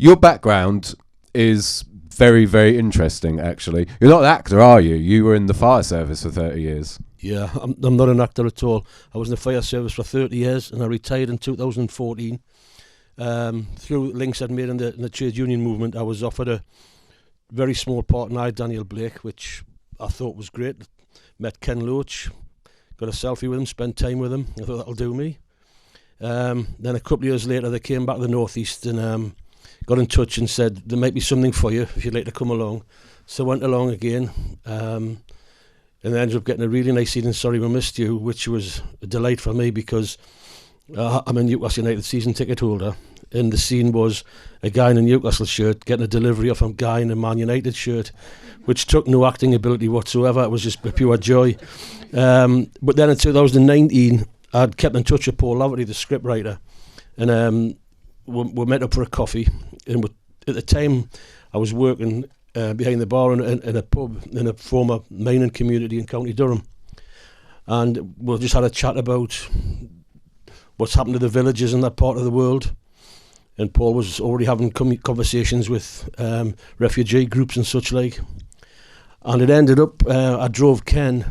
Your background is very, very interesting, actually. You're not an actor, are you? You were in the fire service for 30 years. Yeah, I'm not an actor at all. I was in the fire service for 30 years and I retired in 2014. Through links I'd made in the trade union movement, I was offered a very small part in Daniel Blake, which I thought was great. Met Ken Loach, got a selfie with him, spent time with him. I thought that'll do me. Then a couple of years later, they came back to the Northeast and got in touch and said, there might be something for you if you'd like to come along. So I went along again and I ended up getting a really nice seat in Sorry We Missed You, which was a delight for me because I'm a Newcastle United season ticket holder. And the scene was a guy in a Newcastle shirt getting a delivery off a guy in a Man United shirt, which took no acting ability whatsoever. It was just pure joy. But then in 2019, I'd kept in touch with Paul Laverty, the scriptwriter, and we met up for a coffee. And at the time, I was working behind the bar in a pub in a former mining community in County Durham. And we just had a chat about what's happened to the villages in that part of the world. And Paul was already having conversations with refugee groups and such like. And it ended up, I drove Paul,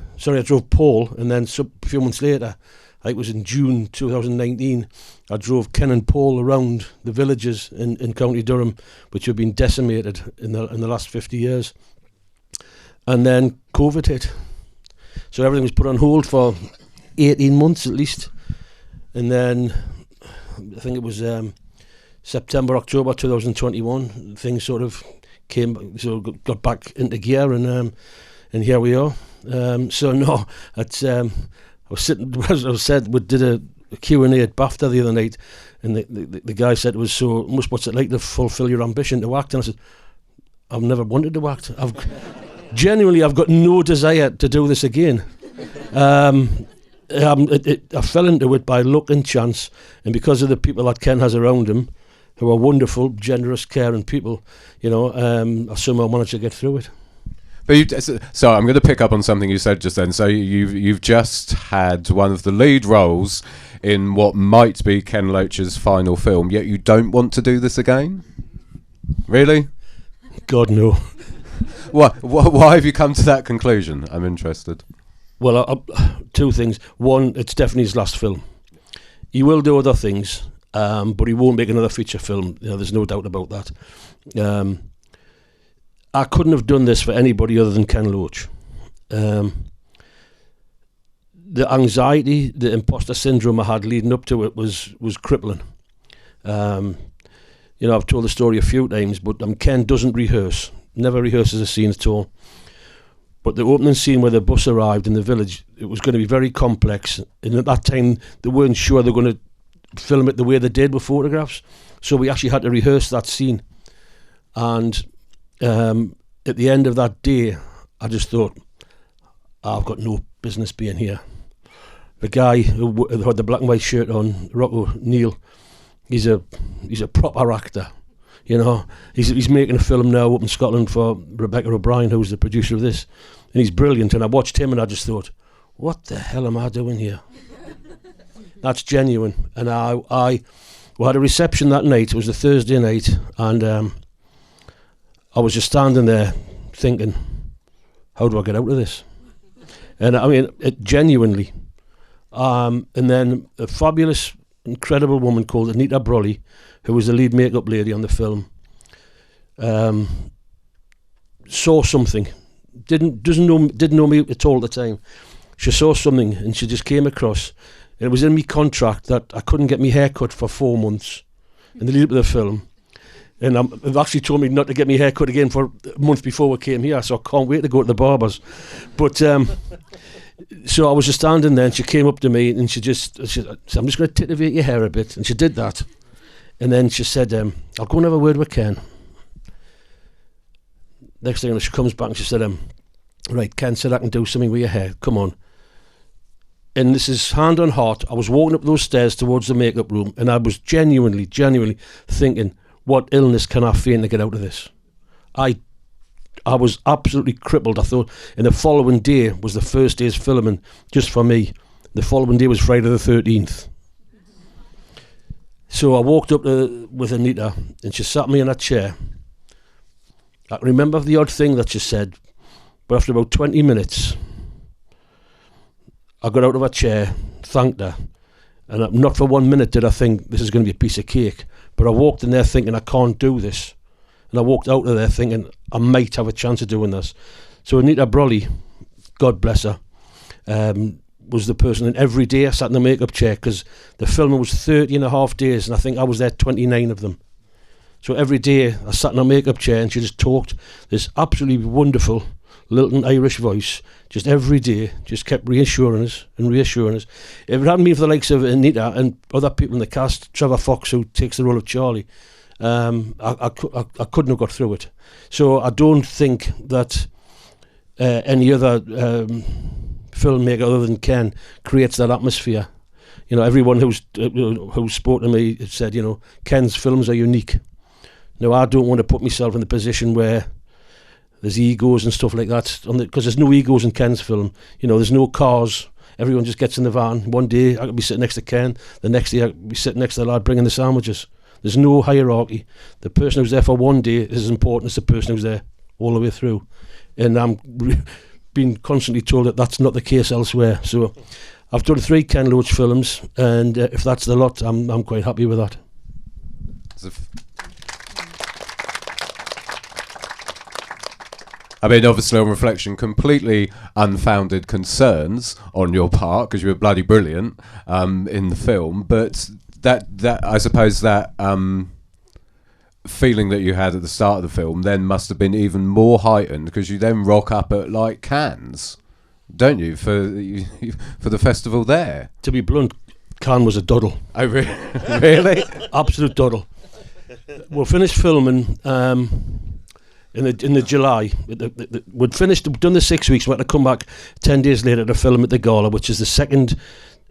and then a few months later, I think it was in June 2019, I drove Ken and Paul around the villages in County Durham, which have been decimated in the last 50 years. And then COVID hit. So everything was put on hold for 18 months at least. And then, I think it was September, October 2021, things sort of got back into gear, and here we are. So no, it's I was sitting, as I said, we did a Q&A at BAFTA the other night, and the guy said it was so much, what's it like to fulfil your ambition to act? And I said, I've never wanted to act. I've got no desire to do this again. I fell into it by luck and chance, and because of the people that Ken has around him, who are wonderful, generous, caring people, I somehow managed to get through it. But so I'm going to pick up on something you said just then. So you've just had one of the lead roles in what might be Ken Loach's final film, yet you don't want to do this again? Really? God, no. Why have you come to that conclusion? I'm interested. Well, two things. One, it's definitely his last film. He will do other things, but he won't make another feature film. There's no doubt about that. I couldn't have done this for anybody other than Ken Loach. The anxiety, the imposter syndrome I had leading up to it was crippling. I've told the story a few times, but Ken doesn't rehearse, never rehearses a scene at all. But the opening scene where the bus arrived in the village, it was going to be very complex. And at that time, they weren't sure they were going to film it the way they did with photographs. So we actually had to rehearse that scene. And at the end of that day, I just thought, I've got no business being here. The guy who had the black and white shirt on, Rocco Neal, he's a proper actor. He's making a film now up in Scotland for Rebecca O'Brien, who's the producer of this, and he's brilliant. And I watched him and I just thought, what the hell am I doing here? That's genuine. And we had a reception that night. It was a Thursday night, and I was just standing there thinking, how do I get out of this? And I mean, genuinely. And then a fabulous, incredible woman called Anita Brolly, who was the lead makeup lady on the film, saw something. Didn't know me at all at the time. She saw something and she just came across. And it was in my contract that I couldn't get my hair cut for 4 months in the lead up to the film. And they've actually told me not to get my hair cut again for a month before we came here, so I can't wait to go to the barbers. But so I was just standing there, and she came up to me, and she said, I'm just going to titivate your hair a bit. And she did that. And then she said, I'll go and have a word with Ken. Next thing, she comes back and she said, right, Ken said I can do something with your hair. Come on. And this is hand on heart. I was walking up those stairs towards the makeup room, and I was genuinely thinking, what illness can I feign to get out of this? I was absolutely crippled. I thought, and the following day was the first day's filming, just for me. The following day was Friday the 13th. So I walked up with Anita, and she sat me in a chair. I can remember the odd thing that she said, but after about 20 minutes, I got out of her chair, thanked her, and not for 1 minute did I think this is going to be a piece of cake. But I walked in there thinking I can't do this, and I walked out of there thinking I might have a chance of doing this. So Anita Brolly, God bless her, was the person, and every day I sat in the makeup chair, because the filming was 30 and a half days, and I think I was there 29 of them. So every day I sat in a makeup chair and she just talked this absolutely wonderful Lilton Irish voice, just every day, just kept reassuring us and reassuring us. If it hadn't been for the likes of Anita and other people in the cast, Trevor Fox, who takes the role of Charlie, I couldn't have got through it. So I don't think that any other filmmaker other than Ken creates that atmosphere. You know, everyone who's spoken to me said, you know, Ken's films are unique. Now, I don't want to put myself in the position where there's egos and stuff like that, because there's no egos in Ken's film. You know, there's no cars. Everyone just gets in the van. One day I could be sitting next to Ken. The next day I could be sitting next to the lad bringing the sandwiches. There's no hierarchy. The person who's there for one day is as important as the person who's there all the way through. And I'm being constantly told that that's not the case elsewhere. So I've done 3 Ken Loach films, and if that's the lot, I'm quite happy with that. I mean, obviously, on reflection, completely unfounded concerns on your part, because you were bloody brilliant in the film. But that I suppose that feeling that you had at the start of the film then must have been even more heightened, because you then rock up at like Cannes, don't you, for the festival there? To be blunt, Cannes was a doddle. Oh, really? Absolute doddle. We'll finish filming. In the July, we'd finished, done the 6 weeks. We had to come back 10 days later to film at the Gala, which is the second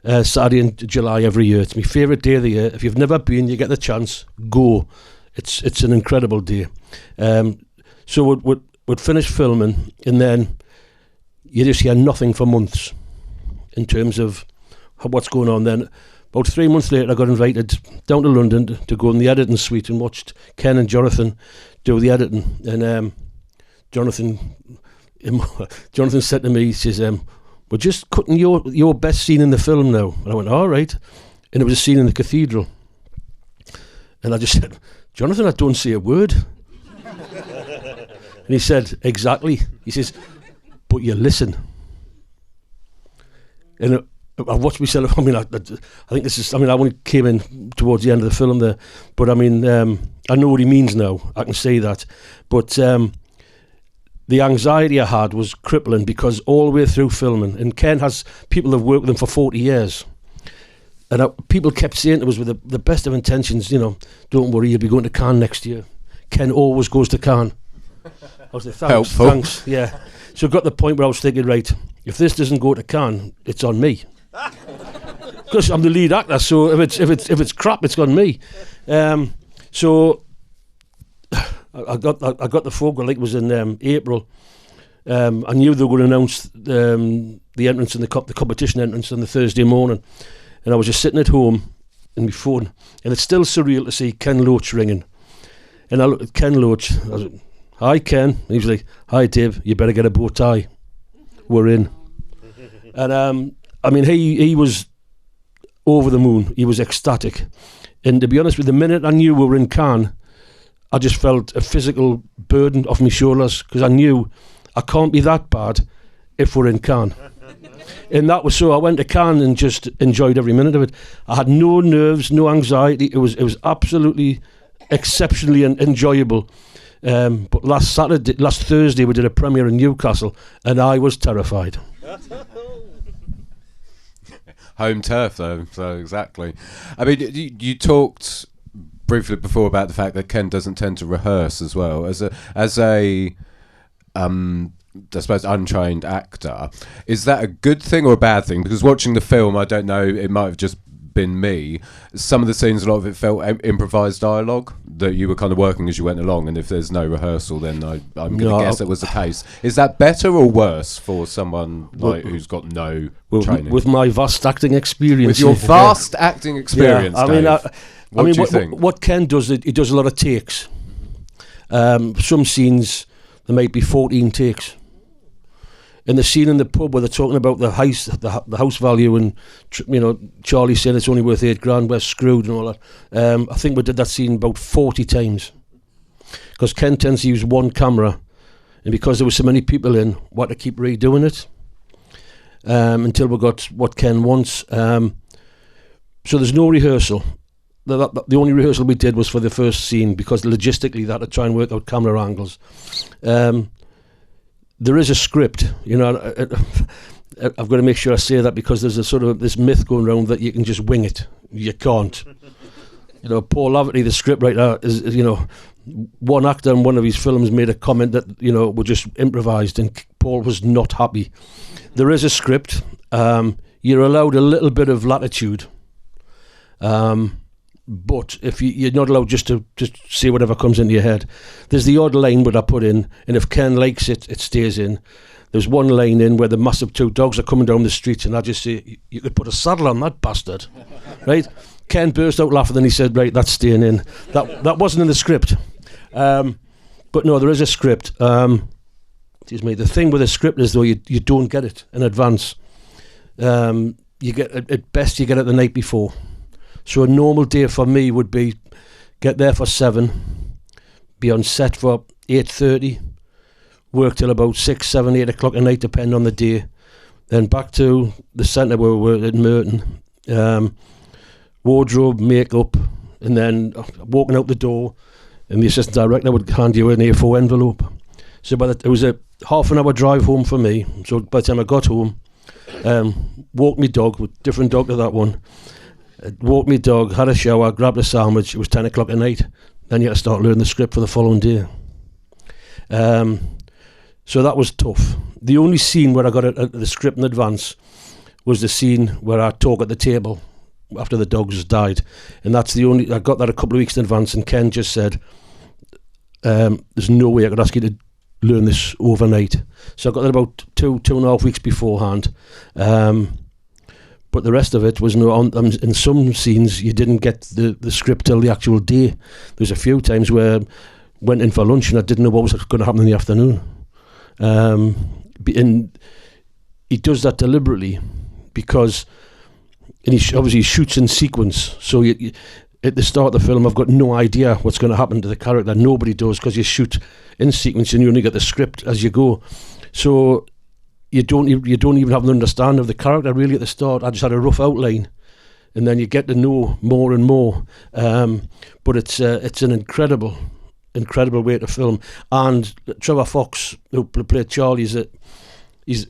Saturday in July every year. It's my favourite day of the year. If you've never been, you get the chance, go. It's an incredible day. So we'd finish filming, and then you just hear nothing for months in terms of what's going on. Then about 3 months later, I got invited down to London to go in the editing suite and watched Ken and Jonathan do the editing. And Jonathan said to me, he says, we're just cutting your best scene in the film now. And I went, all right. And it was a scene in the cathedral. And I just said, Jonathan, I don't say a word. And he said, exactly. He says, but you listen. And I watched myself. I mean, I think this is. I mean, I only came in towards the end of the film there, but I mean, I know what he means now. I can say that, but the anxiety I had was crippling, because all the way through filming, and Ken has people that've worked with him for 40 years, and people kept saying to us with the best of intentions, you know, don't worry, you'll be going to Cannes next year. Ken always goes to Cannes. I was like, thanks, yeah. So it got to the point where I was thinking, right, if this doesn't go to Cannes, it's on me. Because I'm the lead actor, so if it's crap, it's on me. So I got the phone call, like it was in April. I knew they were going to announce the entrance and the competition entrance on the Thursday morning, and I was just sitting at home in my phone, and it's still surreal to see Ken Loach ringing. And I looked at Ken Loach. I was like, "Hi, Ken." And he was like, "Hi, Dave. You better get a bow tie. We're in." And I mean, he was over the moon. He was ecstatic. And to be honest with you, the minute I knew we were in Cannes, I just felt a physical burden off my shoulders, because I knew I can't be that bad if we're in Cannes. And that was so. I went to Cannes and just enjoyed every minute of it. I had no nerves, no anxiety. It was absolutely exceptionally enjoyable. But last Thursday, we did a premiere in Newcastle, and I was terrified. Home turf, though, so exactly. I mean, you talked briefly before about the fact that Ken doesn't tend to rehearse as well. As a I suppose untrained actor, is that a good thing or a bad thing? Because watching the film, I don't know, it might have just been me. Some of the scenes, a lot of it felt improvised dialogue that you were kind of working as you went along, and if there's no rehearsal, then I'm going to guess it was the case. Is that better or worse for someone who's got no training? With my vast acting experience. With your vast acting experience, what do you think? What Ken does, he does a lot of takes. Some scenes, there might be 14 takes. In the scene in the pub where they're talking about the house value, and Charlie said it's only worth $8,000, we're screwed and all that. I think we did that scene about 40 times, because Ken tends to use one camera, and because there were so many people in, we had to keep redoing it until we got what Ken wants. So there's no rehearsal. The only rehearsal we did was for the first scene, because logistically they had to try and work out camera angles. There is a script, I've got to make sure I say that, because there's a sort of this myth going around that you can just wing it. You can't. Paul Laverty, the scriptwriter, is one actor in one of his films made a comment that we just improvised, and Paul was not happy. There is a script. You're allowed a little bit of latitude, but if you're not allowed just to say whatever comes into your head. There's the odd line that I put in, and if Ken likes it, it stays in. There's one line in where the massive two dogs are coming down the street, and I just say, you could put a saddle on that bastard, right? Ken burst out laughing, and he said, right, that's staying in. That wasn't in the script. But no, there is a script. Excuse me. The thing with a script is, though, you don't get it in advance. You get, at best, you get it the night before. So a normal day for me would be get there for 7, be on set for 8:30, work till about 6, 7, 8 o'clock at night, depending on the day. Then back to the centre where we were at Merton. Wardrobe, makeup, and then walking out the door, and the assistant director would hand you an A4 envelope. So it was a half an hour drive home for me. So by the time I got home, walked my dog, with different dog to that one. Walked my dog, had a shower, grabbed a sandwich. It was 10 o'clock at night. Then you had to start learning the script for the following day. So that was tough. The only scene where I got the script in advance was the scene where I talk at the table after the dogs died, and that's the only. I got that a couple of weeks in advance, and Ken just said, "There's no way I could ask you to learn this overnight." So I got that about 2.5 weeks beforehand. But the rest of it was in some scenes you didn't get the script till the actual day. There's a few times where I went in for lunch and I didn't know what was going to happen in the afternoon. And he does that deliberately because, and he obviously shoots in sequence. So at the start of the film, I've got no idea what's going to happen to the character. Nobody does, because you shoot in sequence and you only get the script as you go. So you don't even have an understanding of the character really at the start. I just had a rough outline, and then you get to know more and more. But it's an incredible way to film. And Trevor Fox, who played Charlie, he's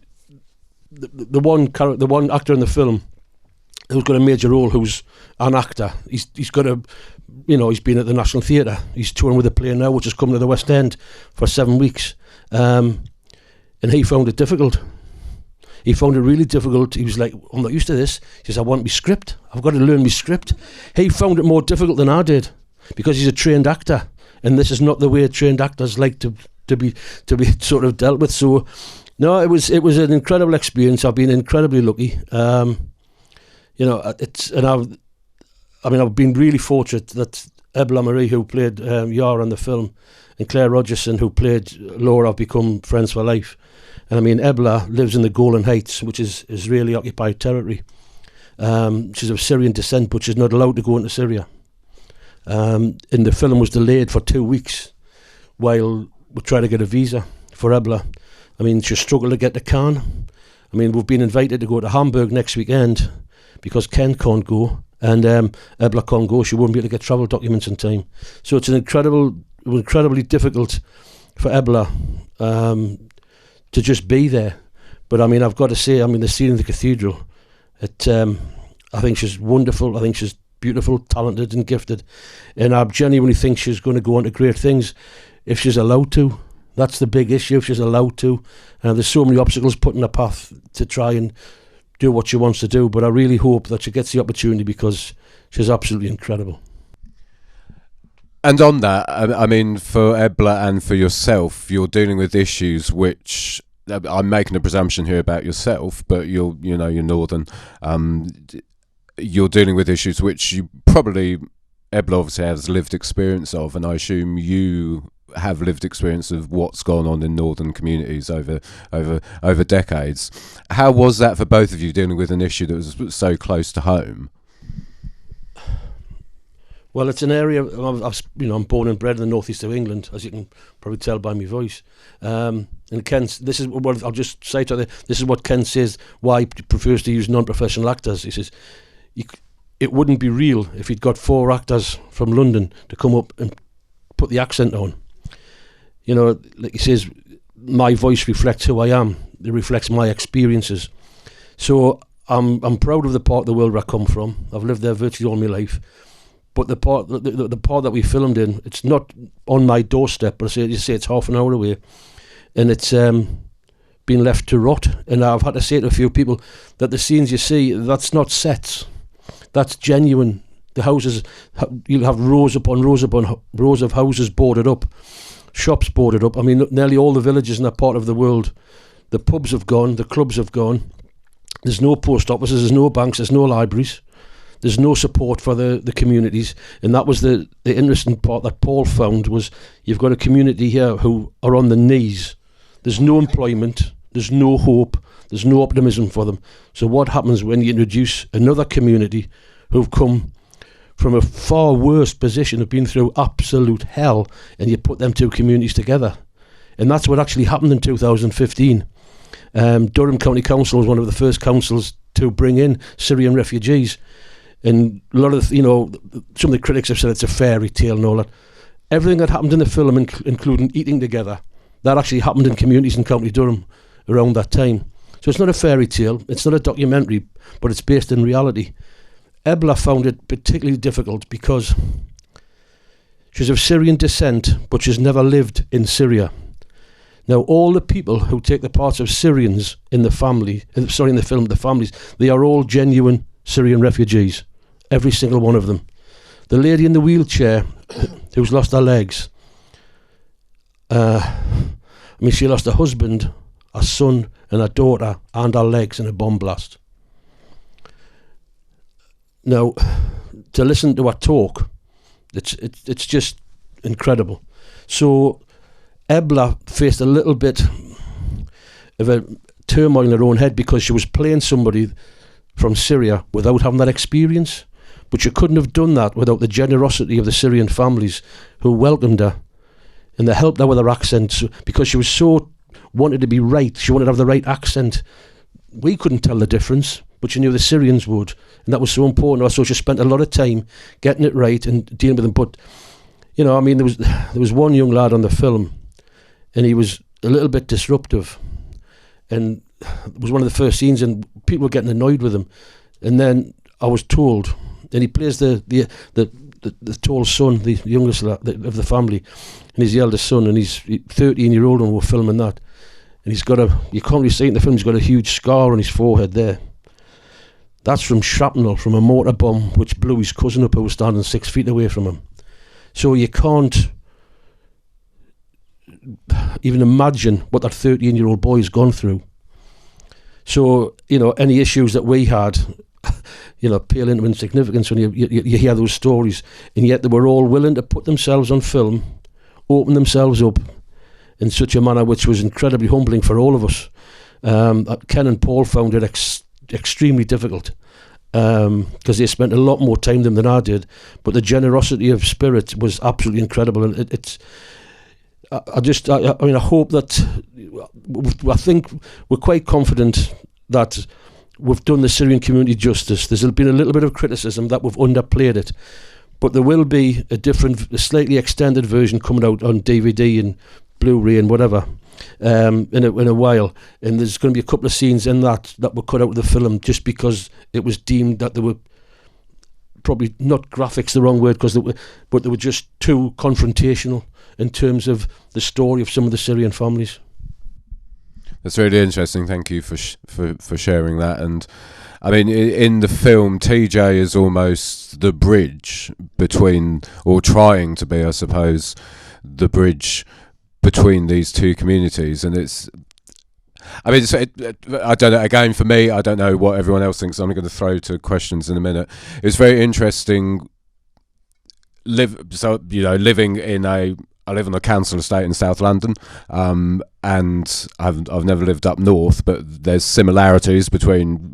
the one actor in the film who's got a major role, who's an actor. He's got he's been at the National Theatre. He's touring with a play now, which has come to the West End for 7 weeks. And he found it difficult. He found it really difficult. He was like, I'm not used to this. He says, I want my script. I've got to learn my script. He found it more difficult than I did, because he's a trained actor, and this is not the way trained actors like to be sort of dealt with. So, no, it was an incredible experience. I've been incredibly lucky. I've been really fortunate that Ebla Marie, who played Yara in the film, and Claire Rogerson, who played Laura, have become friends for life. And I mean, Ebla lives in the Golan Heights, which is Israeli occupied territory. She's of Syrian descent, but she's not allowed to go into Syria. And the film was delayed for 2 weeks while we tried to get a visa for Ebla. I mean, she struggled to get to Cannes. I mean, we've been invited to go to Hamburg next weekend because Ken can't go, and Ebla can't go. She won't be able to get travel documents in time. So it's incredibly difficult for Ebla to just be there. But I mean, I've got to say, I mean, the scene in the cathedral, I think she's wonderful. I think she's beautiful, talented and gifted, and I genuinely think she's going to go on to great things if she's allowed to. That's the big issue, if she's allowed to. There's so many obstacles put in her path to try and do what she wants to do. But I really hope that she gets the opportunity, because she's absolutely incredible. And on that, I mean, for Ebla and for yourself, you're dealing with issues which, I'm making a presumption here about yourself, but you're northern. You're dealing with issues which you probably, Ebla obviously has lived experience of, and I assume you have lived experience of what's gone on in northern communities over decades. How was that for both of you, dealing with an issue that was so close to home? Well, it's an area, I'm born and bred in the northeast of England, as you can probably tell by my voice. And Ken, this is what I'll just say to you, this is what Ken says, why he prefers to use non-professional actors. He says, it wouldn't be real if he'd got 4 actors from London to come up and put the accent on. Like he says, my voice reflects who I am. It reflects my experiences. So I'm proud of the part of the world where I come from. I've lived there virtually all my life. But the part that we filmed in, it's not on my doorstep, but you say it's half an hour away, and it's been left to rot. And I've had to say to a few people that the scenes you see, that's not sets, that's genuine. The houses, you'll have rows upon rows of houses boarded up, shops boarded up. I mean, nearly all the villages in that part of the world, the pubs have gone, the clubs have gone. There's no post offices, there's no banks, there's no libraries. There's no support for the communities, and that was the interesting part that Paul found, was you've got a community here who are on the knees. There's no employment, there's no hope, there's no optimism for them. So what happens when you introduce another community who've come from a far worse position, have been through absolute hell, and you put them 2 communities together? And that's what actually happened in 2015. Durham County Council was one of the first councils to bring in Syrian refugees. And a lot of, some of the critics have said it's a fairy tale and all that. Everything that happened in the film, including eating together, that actually happened in communities in County Durham around that time. So it's not a fairy tale, it's not a documentary, but it's based in reality. Ebla found it particularly difficult because she's of Syrian descent, but she's never lived in Syria. Now, all the people who take the parts of Syrians in the film, the families, they are all genuine Syrian refugees. Every single one of them. The lady in the wheelchair who's lost her legs, she lost her husband, her son and her daughter and her legs in a bomb blast. Now, to listen to her talk, it's just incredible. So Ebla faced a little bit of a turmoil in her own head, because she was playing somebody from Syria without having that experience. But she couldn't have done that without the generosity of the Syrian families who welcomed her, and they helped her with her accent, because she was so wanted to be right. She wanted to have the right accent. We couldn't tell the difference, but she knew the Syrians would, and that was so important. So she spent a lot of time getting it right and dealing with them. But there was one young lad on the film, and he was a little bit disruptive, and it was one of the first scenes, and people were getting annoyed with him. And then I was told, and he plays the tall son, the youngest of the family, and he's the eldest son, and he's 13-year-old, and we're filming that. And he's got you can't really see it in the film, he's got a huge scar on his forehead there. That's from shrapnel, from a mortar bomb, which blew his cousin up, who was standing 6 feet away from him. So you can't even imagine what that 13-year-old boy's gone through. So, any issues that we had, pale into insignificance when you hear those stories, and yet they were all willing to put themselves on film, open themselves up in such a manner which was incredibly humbling for all of us. Ken and Paul found it extremely difficult, because they spent a lot more time than I did, but the generosity of spirit was absolutely incredible. And I hope that, I think we're quite confident that we've done the Syrian community justice. There's been a little bit of criticism that we've underplayed it, but there will be a slightly extended version coming out on DVD and Blu-ray and whatever in a while, and there's going to be a couple of scenes in that were cut out of the film just because it was deemed that they were probably not graphics, the wrong word, but they were just too confrontational in terms of the story of some of the Syrian families. That's really interesting. Thank you for sharing that. And I mean, in the film, TJ is almost the bridge between, or trying to be, I suppose, the bridge between these two communities. And it's, I mean, I don't know. Again, for me, I don't know what everyone else thinks. I'm going to throw to questions in a minute. It's very interesting. Living in I live on a council estate in South London, and I've never lived up north, but there's similarities between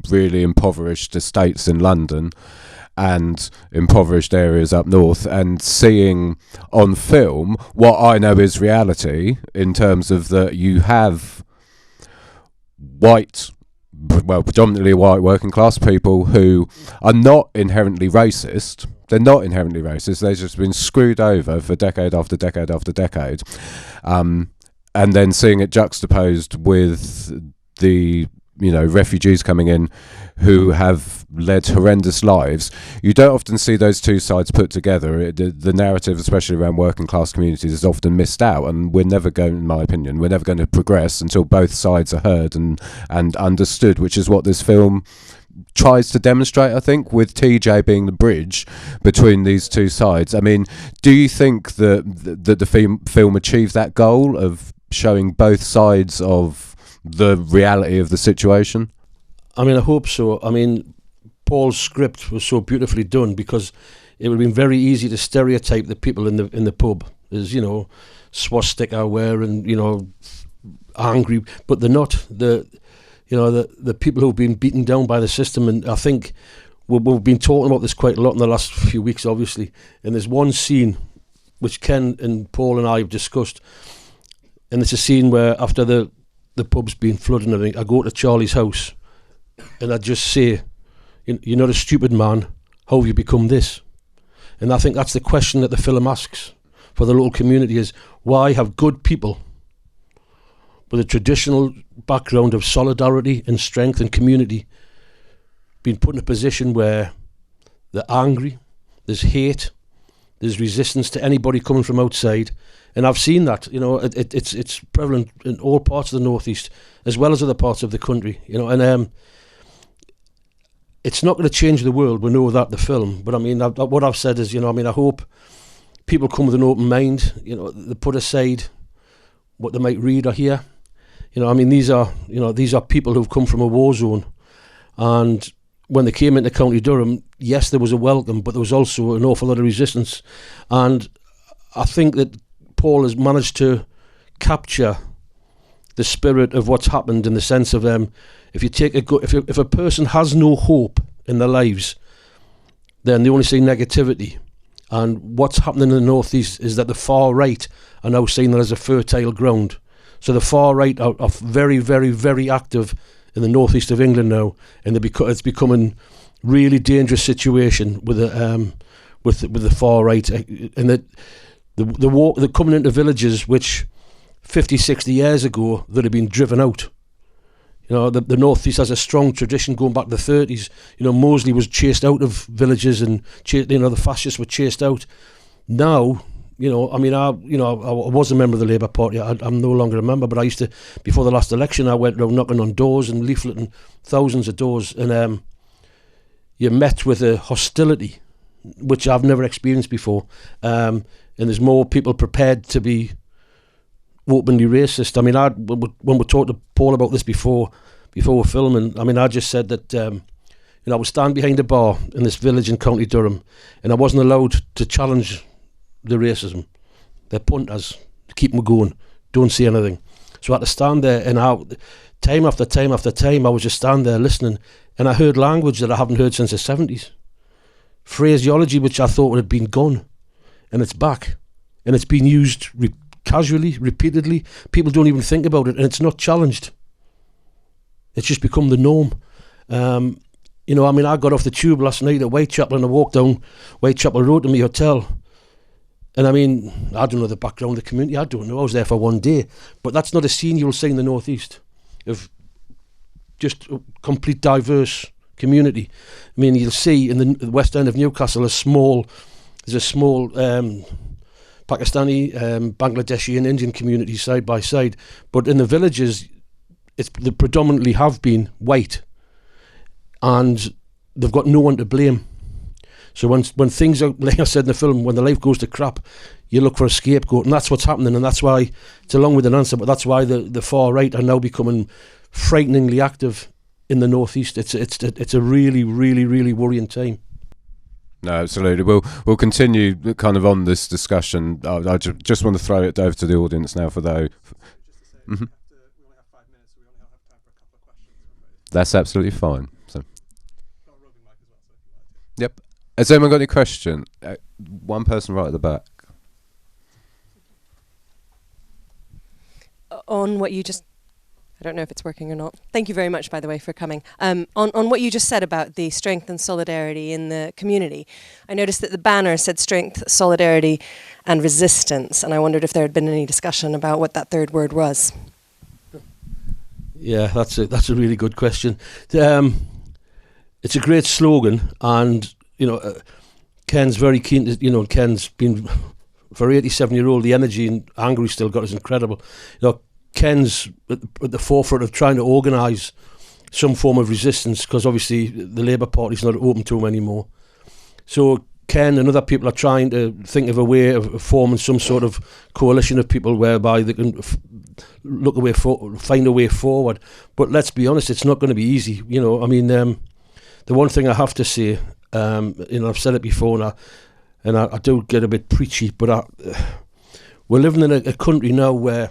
really impoverished estates in London and impoverished areas up north, and seeing on film what I know is reality in terms of that you have predominantly white working class people who are not inherently racist. They're not inherently racist. They've just been screwed over for decade after decade after decade. And then seeing it juxtaposed with the refugees coming in who have led horrendous lives. You don't often see those two sides put together. The narrative, especially around working class communities, is often missed out, and we're never going, in my opinion, we're never going to progress until both sides are heard and understood, which is what this film tries to demonstrate, I think, with TJ being the bridge between these two sides. I mean, do you think that the film achieves that goal of showing both sides of the reality of the situation? I mean, I hope so. I mean, Paul's script was so beautifully done, because it would have been very easy to stereotype the people in the pub as, swastika wearing, angry, but they're not. The people who've been beaten down by the system. And I think we've been talking about this quite a lot in the last few weeks, obviously. And there's one scene which Ken and Paul and I have discussed, and it's a scene where after the pub's been flooded and everything, I go to Charlie's house and I just say, you're not a stupid man, how have you become this? And I think that's the question that the film asks for the local community, is why have good people with a traditional background of solidarity and strength and community been put in a position where they're angry, there's hate, there's resistance to anybody coming from outside. And I've seen that, it's prevalent in all parts of the northeast as well as other parts of the country, and it's not going to change the world, we know that, the film. But I mean, what I've said is, I hope people come with an open mind, they put aside what they might read or hear. These are people who've come from a war zone, and when they came into County Durham, yes, there was a welcome, but there was also an awful lot of resistance. And I think that Paul has managed to capture the spirit of what's happened, in the sense of if you take if a person has no hope in their lives, then they only see negativity. And what's happening in the northeast is that the far right are now seeing that as a fertile ground. So the far right are very, very, very active in the northeast of England now, and it's becoming really dangerous situation with the far right, and that they're coming into villages which 50, 60 years ago that have been driven out. The northeast has a strong tradition going back to the 30s. Moseley was chased out of villages, and the fascists were chased out. Now, I was a member of the Labour Party. I'm no longer a member, but I used to, before the last election, I went around knocking on doors and leafleting thousands of doors, and you're met with a hostility which I've never experienced before, and there's more people prepared to be openly racist. I mean, when we talked to Paul about this before we're filming, I just said that I would stand behind a bar in this village in County Durham, and I wasn't allowed to challenge the racism. They're punters, keep them going, don't say anything. So I had to stand there, and time after time after time, I was just stand there listening, and I heard language that I haven't heard since the 70s. Phraseology which I thought had been gone, and it's back, and it's been used casually, repeatedly. People don't even think about it, and it's not challenged. It's just become the norm. I got off the tube last night at Whitechapel, and I walked down Whitechapel Road to my hotel. And I don't know the background of the community. I don't know. I was there for one day. But that's not a scene you'll see in the northeast, of just a complete diverse community. You'll see in the west end of Newcastle there's a small Pakistani, Bangladeshi and Indian community side by side. But in the villages, they predominantly have been white, and they've got no one to blame. So when things are, like I said in the film, when the life goes to crap, you look for a scapegoat, and that's what's happening. And that's why it's a long-winded answer, but that's why the far right are now becoming frighteningly active in the northeast. It's a really, really, really worrying time. No, absolutely. We'll continue kind of on this discussion. I just want to throw it over to the audience now for those. Mm-hmm. That's absolutely fine. So. Yep. Has anyone got any question? One person right at the back. On what you just... I don't know if it's working or not. Thank you very much, by the way, for coming. On what you just said about the strength and solidarity in the community, I noticed that the banner said strength, solidarity, and resistance, and I wondered if there had been any discussion about what that third word was. Yeah, that's a really good question. It's a great slogan, and Ken's very keen to, Ken's been, for 87-year-old, the energy and anger he's still got is incredible. Ken's at the forefront of trying to organise some form of resistance, because obviously the Labour Party's not open to him anymore. So Ken and other people are trying to think of a way of forming some sort of coalition of people whereby they can find a way forward. But let's be honest, it's not going to be easy. The one thing I have to say, I've said it before, and I do get a bit preachy, but we're living in a country now where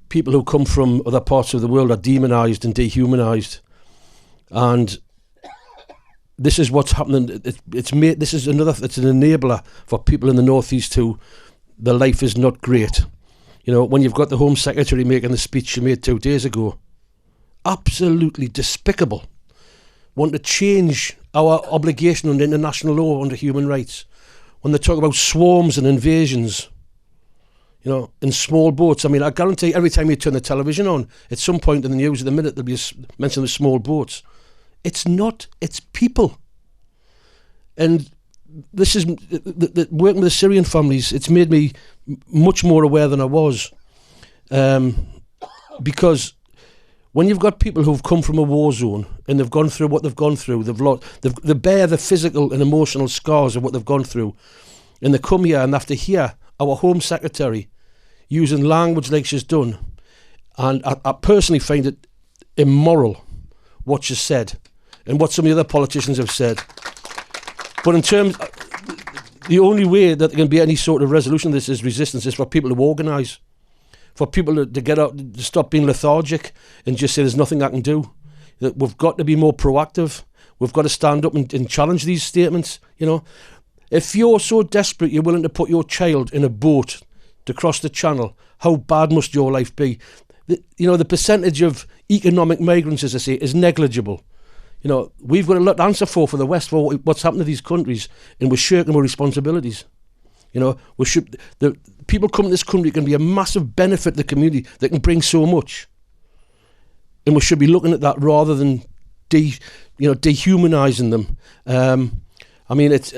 people who come from other parts of the world are demonised and dehumanised, and this is what's happening. It's an enabler for people in the northeast who their life is not great. When you've got the Home Secretary making the speech she made 2 days ago, absolutely despicable. Want to change our obligation under international law, under human rights. When they talk about swarms and invasions, in small boats. I guarantee every time you turn the television on, at some point in the news at the minute, there'll be a mention of small boats. It's not, it's people. And this is, working with the Syrian families, it's made me much more aware than I was. Because when you've got people who've come from a war zone and they've gone through what they've gone through, they bear the physical and emotional scars of what they've gone through, and they come here and have to hear our Home Secretary using language like she's done, and I personally find it immoral what she's said and what some of the other politicians have said. But in terms, the only way that there can be any sort of resolution to this is resistance, is for people to organise, for people to get out, to stop being lethargic and just say there's nothing I can do. That we've got to be more proactive. We've got to stand up and challenge these statements. If you're so desperate you're willing to put your child in a boat to cross the channel, how bad must your life be? The percentage of economic migrants, as I say, is negligible. We've got a lot to answer for the West, for what's happened to these countries, and we're shirking our responsibilities. The people coming to this country can be a massive benefit to the community. They can bring so much, and we should be looking at that rather than dehumanising them. It's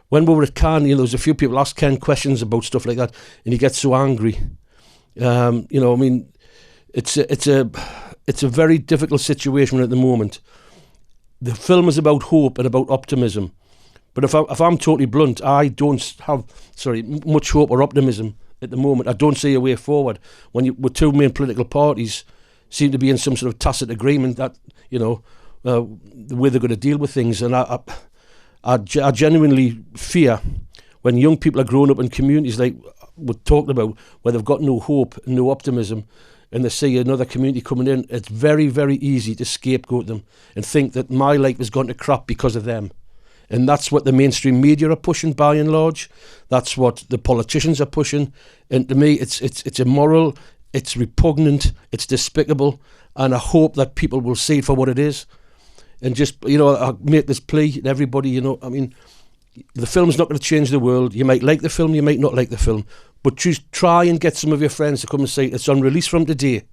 when we were at Cannes, there was a few people asked Ken questions about stuff like that, and he gets so angry. It's a very difficult situation at the moment. The film is about hope and about optimism, but if I'm totally blunt, I don't have much hope or optimism at the moment. I don't see a way forward with two main political parties seem to be in some sort of tacit agreement that the way they're going to deal with things, and I genuinely fear when young people are growing up in communities like we're talking about, where they've got no hope, no optimism, and they see another community coming in, it's very, very easy to scapegoat them and think that my life has gone to crap because of them. And that's what the mainstream media are pushing, by and large. That's what the politicians are pushing. And to me, it's immoral, it's repugnant, it's despicable, and I hope that people will see it for what it is. And just, I make this plea to everybody, the film's not going to change the world. You might like the film, you might not like the film, but just try and get some of your friends to come and say it. It's on release from today.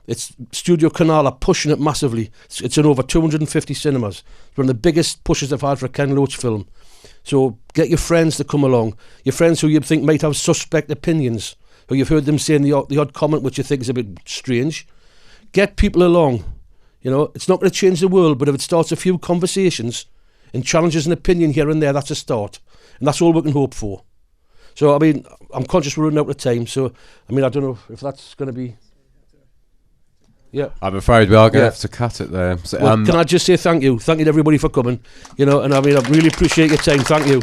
It's Studio Canal are pushing it massively. It's in over 250 cinemas. It's one of the biggest pushes I've had for a Ken Loach film. So get your friends to come along, your friends who you think might have suspect opinions, who you've heard them saying the odd comment which you think is a bit strange. Get people along. You know, it's not going to change the world, but if it starts a few conversations and challenges an opinion here and there, that's a start. And that's all we can hope for. So, I mean, I'm conscious we're running out of time. So, I mean, I don't know if that's going to be... Yeah. I'm afraid we are going to have to cut it there. So, well, can I just say thank you? Thank you to everybody for coming. You know, and I mean, I really appreciate your time. Thank you.